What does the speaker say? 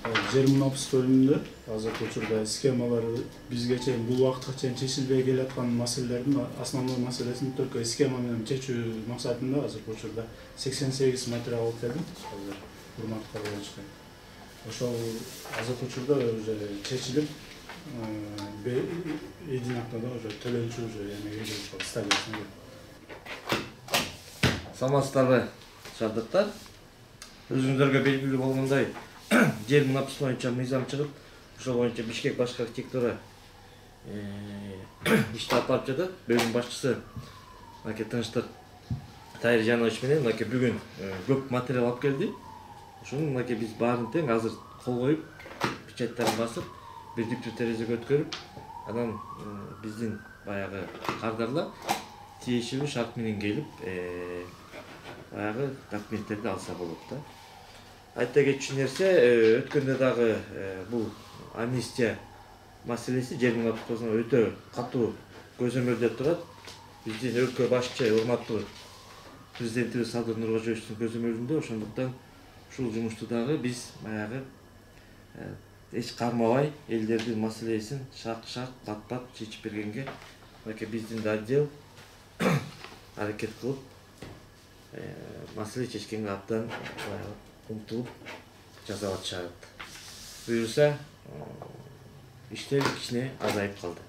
Жер мунапыс бөлүмүндө азыркы учурда схемалары бизге чейин бул убакытка чейин чечилбей келаткан маселелердин основной маселесин только схема менен чечүү максатында азыркы учурда 88 материал алып келдим. Азыр урматтуу караганчылар. Ошол азыркы учурда уже чечилип, единакында уже төлөнчү уже эмеге стадиясына. Саламатсыздарбы, шаардыктар. Өзүңүздөргө белгилүү болгондой, жер мунапыс боюнча мыйзам чыгып, ошол боюнча Бишкек башкы архитектура ишти алып жатат. Бөлүм башчысы мынакей Тынчтык Тайыр Жанович менен мынакей бүгүн көп материал алып келди. Ошону мынакей биз баарын тең азыр кол коюп, печаттарын басып, бирдиктүү терезеге өткөрүп, анан биздин баягы кардарлар тиешелүү шарт менен келип, баягы документтерди алса болот да. Айта кетчү нерсе, өткөндө дагы бул амнистия маселеси жер мунапысына өтө катуу көзөмөлдөп турат. Биздин өлкө башчы урматтуу президентибиз Садыр Нуркожоевичтин көзөмөлүндө, ошондуктан ушул жумушту дагы биз баягы эч кармабай элдердин маселесин шак бат чечип бергенге мынакей биздин отдел аракет кылып маселе чечкенге абдан умтулуп жасап атышат. Буюрса иштер кичине азайып калды.